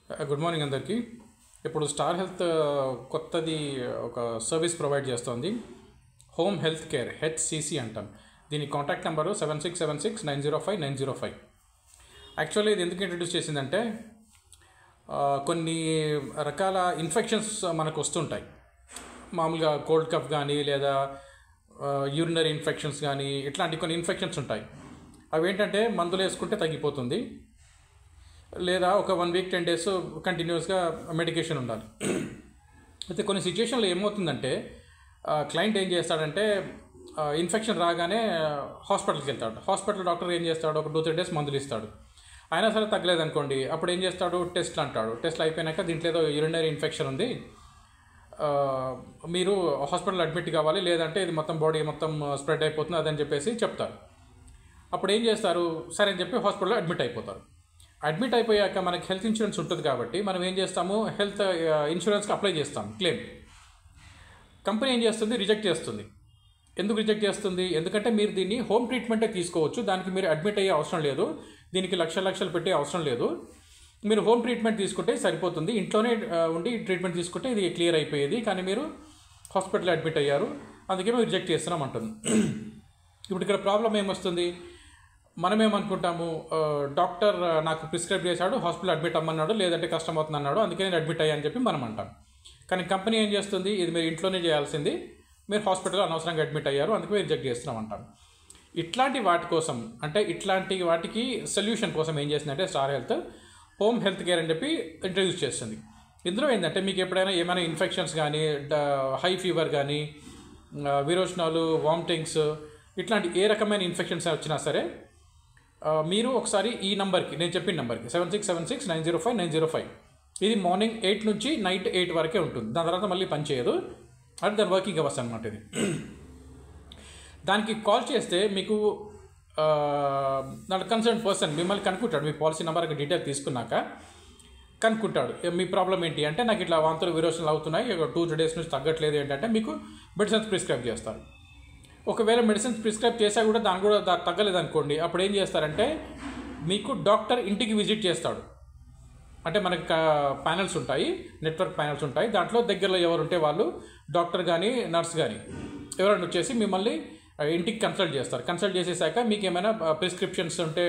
Good morning అందరికీ. ఇప్పుడు star health కొత్తది ఒక సర్వీస్ ప్రొవైడ్ చేస్తోంది, హోమ్ హెల్త్ కేర్, హెచ్సిసి అంటాం. దీని కాంటాక్ట్ నెంబరు 7676905905. యాక్చువల్లీ ఇది ఎందుకు ఇంట్రడ్యూస్ చేసిందంటే కొన్ని రకాల ఇన్ఫెక్షన్స్ మనకు వస్తుంటాయి. మామూలుగా కోల్డ్ కఫ్ కానీ లేదా యూరినరీ ఇన్ఫెక్షన్స్ కానీ ఇట్లాంటి కొన్ని ఇన్ఫెక్షన్స్ ఉంటాయి. అవి ఏంటంటే మందులు వేసుకుంటే తగ్గిపోతుంది, లేదా ఒక 1 వీక్ 10 డేస్ కంటిన్యూస్గా మెడికేషన్ ఉండాలి. అయితే కొన్ని సిచ్యువేషన్లో ఏమవుతుందంటే క్లయింట్ ఏం చేస్తాడంటే ఇన్ఫెక్షన్ రాగానే హాస్పిటల్కి వెళ్తాడు. హాస్పిటల్ డాక్టర్ ఏం చేస్తాడు, ఒక 2-3 డేస్ మందులు ఇస్తాడు. అయినా సరే తగ్గలేదనుకోండి, అప్పుడు ఏం చేస్తాడు, టెస్ట్లు అంటాడు. టెస్ట్లు అయిపోయాక దీంట్లో ఏదో యూరినరీ ఇన్ఫెక్షన్ ఉంది, మీరు హాస్పిటల్ అడ్మిట్ కావాలి, లేదంటే ఇది మొత్తం బాడీ మొత్తం స్ప్రెడ్ అయిపోతుంది అదని చెప్పేసి చెప్తారు. అప్పుడు ఏం చేస్తారు, సరే అని చెప్పి హాస్పిటల్లో అడ్మిట్ అయిపోతారు. అడ్మిట్ అయిపోయాక మనకి హెల్త్ ఇన్సూరెన్స్ ఉంటుంది కాబట్టి మనం ఏం చేస్తాము, హెల్త్ ఇన్సూరెన్స్కి అప్లై చేస్తాం క్లెయిమ్. కంపెనీ ఏం చేస్తుంది, రిజెక్ట్ చేస్తుంది. ఎందుకు రిజెక్ట్ చేస్తుంది? ఎందుకంటే మీరు దీన్ని హోమ్ ట్రీట్మెంటే తీసుకోవచ్చు, దానికి మీరు అడ్మిట్ అయ్యే అవసరం లేదు, దీనికి లక్షలు పెట్టే అవసరం లేదు. మీరు హోమ్ ట్రీట్మెంట్ తీసుకుంటే సరిపోతుంది, ఇంట్లోనే ఉండి ట్రీట్మెంట్ తీసుకుంటే ఇది క్లియర్ అయిపోయేది, కానీ మీరు హాస్పిటల్లో అడ్మిట్ అయ్యారు, అందుకే మేము రిజెక్ట్ చేస్తున్నాం అంటుంది. ఇప్పుడు ఇక్కడ ప్రాబ్లం ఏమొస్తుంది, మనమేమనుకుంటాము, డాక్టర్ నాకు ప్రిస్క్రైబ్ చేశాడు, హాస్పిటల్ అడ్మిట్ అమ్మన్నాడు, లేదంటే కష్టం అవుతుంది అన్నాడు, అందుకే నేను అడ్మిట్ అయ్యా అని చెప్పి మనం అంటాం. కానీ కంపెనీ ఏం చేస్తుంది, ఇది మీరు ఇంట్లోనే చేయాల్సింది, మీరు హాస్పిటల్లో అనవసరంగా అడ్మిట్ అయ్యారు, అందుకే మీరు రిజెక్ట్ చేస్తున్నాం అంటాం. ఇట్లాంటి వాటి కోసం, అంటే ఇట్లాంటి వాటికి సొల్యూషన్ కోసం ఏం చేసిందంటే star health home health care అని చెప్పి ఇంట్రడ్యూస్ చేస్తుంది. ఇందులో ఏంటంటే మీకు ఎప్పుడైనా ఏమైనా ఇన్ఫెక్షన్స్ కానీ, హై ఫీవర్ కానీ, విరోచనాలు, వామిటింగ్స్, ఇట్లాంటి ఏ రకమైన ఇన్ఫెక్షన్స్ వచ్చినా సరే మీరు ఒకసారి ఈ నెంబర్కి, నేను చెప్పిన నెంబర్కి 7676905905, ఇది మార్నింగ్ 8 నుంచి నైట్ 8 వరకే ఉంటుంది, దాని తర్వాత మళ్ళీ పనిచేయదు, అంటే దాని వర్కింగ్ అవర్స్ అనమాట. ఇది దానికి కాల్ చేస్తే మీకు దాని కన్సర్న్ పర్సన్ మిమ్మల్ని కనుక్కుంటాడు. మీ పాలసీ నెంబర్కి డీటెయిల్ తీసుకున్నాక కనుక్కుంటాడు, మీ ప్రాబ్లం ఏంటి అంటే, నాకు ఇట్లా వాంతులు విరోచనలు అవుతున్నాయి, 2-3 డేస్ నుంచి తగ్గట్లేదు ఏంటంటే మీకు మెడిసిన్స్ ప్రిస్క్రైబ్ చేస్తారు. ఒకవేళ మెడిసిన్స్ ప్రిస్క్రైబ్ చేసా కూడా దాని కూడా తగ్గలేదనుకోండి, అప్పుడు ఏం చేస్తారంటే మీకు డాక్టర్ ఇంటికి విజిట్ చేస్తాడు. అంటే మనకి ప్యానల్స్ ఉంటాయి, నెట్వర్క్ ప్యానల్స్ ఉంటాయి, దాంట్లో దగ్గరలో ఎవరు ఉంటే వాళ్ళు డాక్టర్ కానీ నర్స్ కానీ ఎవరైనా వచ్చేసి మిమ్మల్ని ఇంటికి కన్సల్ట్ చేస్తారు. కన్సల్ట్ చేసేసాక మీకు ఏమైనా ప్రిస్క్రిప్షన్స్ ఉంటే,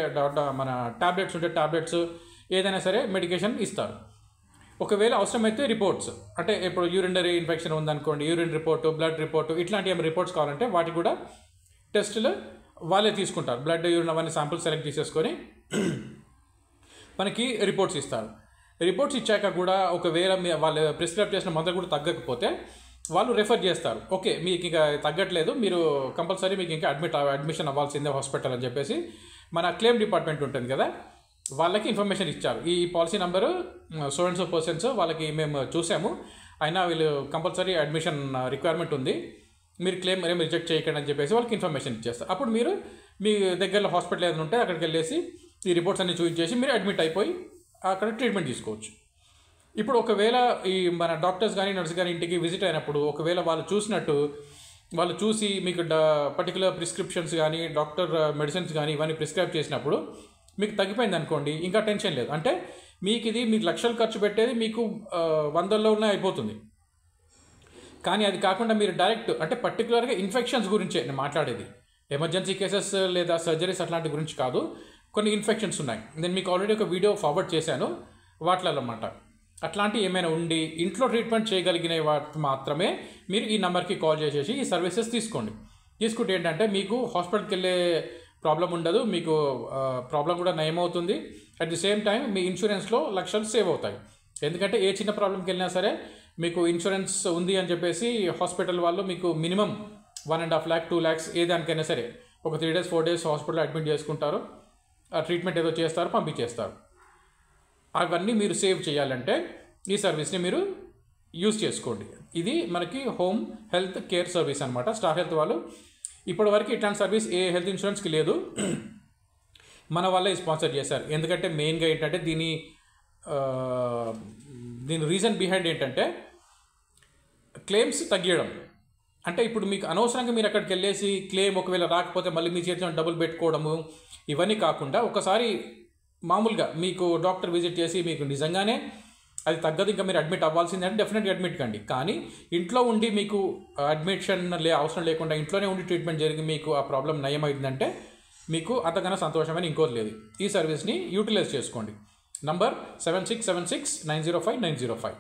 మన టాబ్లెట్స్ ఉంటే టాబ్లెట్స్, ఏదైనా సరే మెడికేషన్ ఇస్తారు. ఒకవేళ అవసరమైతే రిపోర్ట్స్, అంటే ఇప్పుడు యూరినరీ ఇన్ఫెక్షన్ ఉందనుకోండి, యూరిన్ రిపోర్టు, బ్లడ్ రిపోర్టు, ఇట్లాంటి ఏమైనా రిపోర్ట్స్ కావాలంటే వాటి కూడా టెస్టులు వాళ్ళే తీసుకుంటారు. బ్లడ్, యూరిన్ అవన్నీ శాంపుల్స్ సెలెక్ట్ చేసేసుకొని మనకి రిపోర్ట్స్ ఇస్తారు. రిపోర్ట్స్ ఇచ్చాక కూడా ఒకవేళ వాళ్ళు ప్రిస్క్రైబ్ చేసిన మందులు కూడా తగ్గకపోతే వాళ్ళు రెఫర్ చేస్తారు. ఓకే, మీకు ఇంకా తగ్గట్లేదు, మీరు కంపల్సరీ మీకు ఇంకా అడ్మిషన్ అవ్వాల్సిందే హాస్పిటల్ అని చెప్పేసి మన క్లెయిమ్ డిపార్ట్మెంట్ ఉంటుంది కదా, వాళ్ళకి ఇన్ఫర్మేషన్ ఇచ్చారు. ఈ policy number so and so persons వాళ్ళకి మేము చూసాము, అయినా వీళ్ళు కంపల్సరీ అడ్మిషన్ రిక్వైర్మెంట్ ఉంది, మీరు క్లెయిమ్ ఏమి రిజెక్ట్ చేయకండి అని చెప్పేసి వాళ్ళకి ఇన్ఫర్మేషన్ ఇచ్చేస్తారు. అప్పుడు మీరు మీ దగ్గరలో హాస్పిటల్ ఏదైనా ఉంటే అక్కడికి వెళ్ళేసి ఈ రిపోర్ట్స్ అన్ని చూపించేసి మీరు అడ్మిట్ అయిపోయి అక్కడ ట్రీట్మెంట్ తీసుకోవచ్చు. ఇప్పుడు ఒకవేళ ఈ మన డాక్టర్స్ కానీ నర్స్ కానీ ఇంటికి విజిట్ అయినప్పుడు ఒకవేళ వాళ్ళు చూసి మీకు పర్టికులర్ ప్రిస్క్రిప్షన్స్ కానీ డాక్టర్ మెడిసిన్స్ కానీ ఇవన్నీ ప్రిస్క్రైబ్ చేసినప్పుడు మీకు తగ్గిపోయింది అనుకోండి, ఇంకా టెన్షన్ లేదు. అంటే మీకు లక్షలు ఖర్చు పెట్టేది మీకు 100లోనే అయిపోతుంది. కానీ అది కాకుండా మీరు డైరెక్ట్, అంటే పర్టికులర్గా ఇన్ఫెక్షన్స్ గురించే నేను మాట్లాడేది, ఎమర్జెన్సీ కేసెస్ లేదా సర్జరీస్ అట్లాంటి గురించి కాదు. కొన్ని ఇన్ఫెక్షన్స్ ఉన్నాయి, నేను మీకు ఆల్రెడీ ఒక వీడియో ఫార్వర్డ్ చేశాను వాటిలో అన్నమాట. అట్లాంటివి ఏమైనా ఉండి ఇంట్లో ట్రీట్మెంట్ చేయగలిగిన వాటి మాత్రమే మీరు ఈ నెంబర్కి కాల్ చేసేసి ఈ సర్వీసెస్ తీసుకోండి. తీసుకుంటే ఏంటంటే మీకు హాస్పిటల్కి వెళ్ళే ప్రాబ్లం ఉండదు, మీకు ప్రాబ్లం కూడా నయమవుతుంది. అట్ ది సేమ్ టైం మీ ఇన్సూరెన్స్లో లక్షలు సేవ్ అవుతాయి. ఎందుకంటే ఏ చిన్న ప్రాబ్లంకి వెళ్ళినా సరే మీకు ఇన్సూరెన్స్ ఉంది అని చెప్పేసి హాస్పిటల్ వాళ్ళు మీకు మినిమం 1.5 lakh 2 lakhs ఏ దానికైనా సరే ఒక 3 days 4 days హాస్పిటల్ అడ్మిట్ చేసుకుంటారు, ఆ ట్రీట్మెంట్ ఏదో చేస్తారు, పంపించేస్తారు. అవన్నీ మీరు సేవ్ చేయాలంటే ఈ సర్వీస్ని మీరు యూజ్ చేసుకోండి. ఇది మనకి హోమ్ హెల్త్ కేర్ సర్వీస్ అనమాట. స్టార్ హెల్త్ వాళ్ళు ఇప్పటివరకు ఇట్లాంటి సర్వీస్ ఏ హెల్త్ ఇన్సూరెన్స్కి లేదు, మన వాళ్ళే స్పాన్సర్ చేశారు. ఎందుకంటే మెయిన్గా ఏంటంటే దీని రీజన్ బిహైండ్ ఏంటంటే క్లెయిమ్స్ తగ్గియడం. అంటే ఇప్పుడు మీకు అనవసరంగా మీరు అక్కడికి వెళ్ళేసి క్లెయిమ్ ఒకవేళ రాకపోతే మళ్ళీ మీ చేతిలో డబ్బులు పెట్టుకోవడము ఇవన్నీ కాకుండా ఒకసారి మామూలుగా మీకు డాక్టర్ విజిట్ చేసి మీకు నిజంగానే అది తగ్గదు, ఇంకా మీరు అడ్మిట్ అవ్వాల్సిందే అంటే డెఫినెట్గా అడ్మిట్ కండి. కానీ ఇంట్లో ఉండి మీకు అడ్మిషన్ అవసరం లేకుండా ఇంట్లోనే ఉండి ట్రీట్మెంట్ జరిగి మీకు ఆ ప్రాబ్లం నయమైందంటే మీకు అంతకన్నా సంతోషమైన ఇంకోటి లేదు. ఈ సర్వీస్ని యూటిలైజ్ చేసుకోండి. నంబర్ 7676905905.